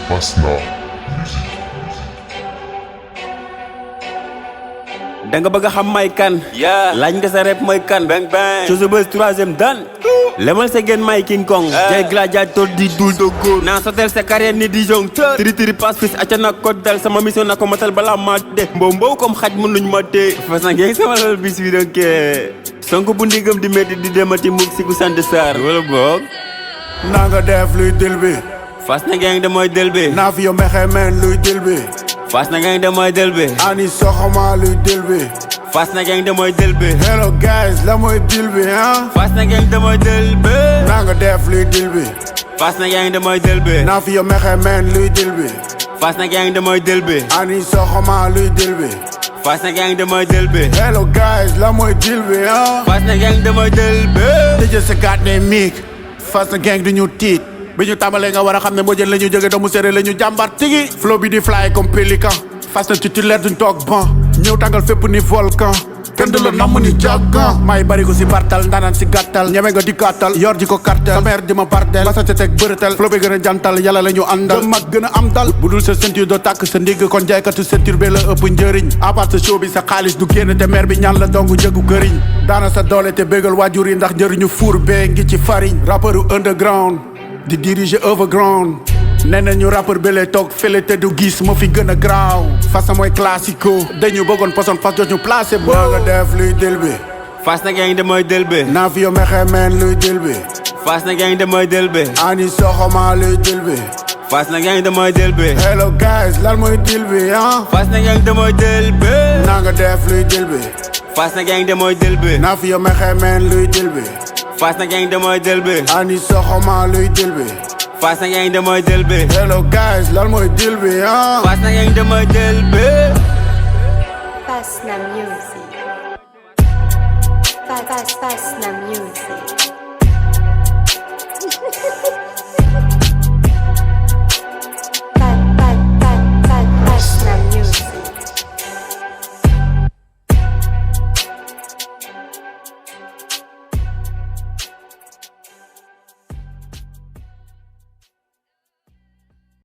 Fasna Music. danga bëgg a xam may kan. laaj nga sa rep mooy kan. bang bang THIO THE BUZZ troisième dan. lemal sa gen may King Kong. jay gladiator di dul do góor. naa sotel sa carrière ni di joncteur. tiri pass fis acca na ko dal sama mission na ko matal balaa ma de. mbow comme xaj mënuñ ma tee. Fasna ngeen sama lal bis bi donc sonko bu ndigam di metti di demati mukk si ku sant Sarr wala boog. nanga def luy dil bi. Fasna gang de mooy del bi. naa fi yow mexe men luy dil bi. Fasna gang de mooy del bi. ani soxoma luy dil bi. Fasna gang de mooy del bi. hello guys la mooy dil bi ah. Fasna gang de mooy del bi. nanga def luy dil bi. Fasna gang de mooy del bi. naa fi yow mexe men luy dil bi. Fasna gang de mooy del bi. ani soxoma luy dil bi. Fasna gang de mooy del bi. hello guys la mooy dil bi ah. Fasna gang de mooy del bi. tëjee sa gàtt ne miig. Fasna gang du ñu tiit. bi ñu tàmbalee nga war a xam ne mbojeen la ñu jóge doomu séeréer la ñu jàmbar tigi. flow bi di fly comme pélican. Fasna titulaire duñ toog ban. ñëw tàngal fépp ni volcan. kenn du la namm ni jàggan. may bari ko si bartal ndaanaan si gàttal. ñeme nga di gàttal yor ji ko kartel. sa mère di ma bardel. masa te teg bërëtal. flow bi gën a jantal yàlla la ñu àndal. mag gën a am dal. bu dul sa ceinture doo tàkk sa ndigg kon jaaykatu ceinture bee la ëpp njëriñ. à part sa show bi sa xaalis du génn te mère bi ñaan la dongu njëgu këriñ. daana sa doole te bégal waajur yi ndax njëriñu fuur bee ngi ci farine. rappeuru underground di diriger overground. nee nañu rappeur bi lay toog fële te du gis moo fi gën a graaw. Fasna mooy classico. dañu bëggoon poson fas jot ñu placé bo. nga def luy dil bi. Fasna gang de mooy del bi. naa fi yow mexe men luy dil bi. Fasna gang de mooy del bi. ani soxoma luy dil bi. Fasna gang de mooy del bi. hello guys lan mooy dil bi ah. Fasna gang de mooy del bi. naa nga def luy dil bi. Fasna gang de mooy del bi. naa fi yow mexe men luy dil bi. Fasna gang de mooy del bi. ani soxoma luy dil bi. Fasna gang de mooy del bi. hello guys lan mooy dil bi ah. Fasna gang de mooy del bi. Fasna Music. Fasna Music.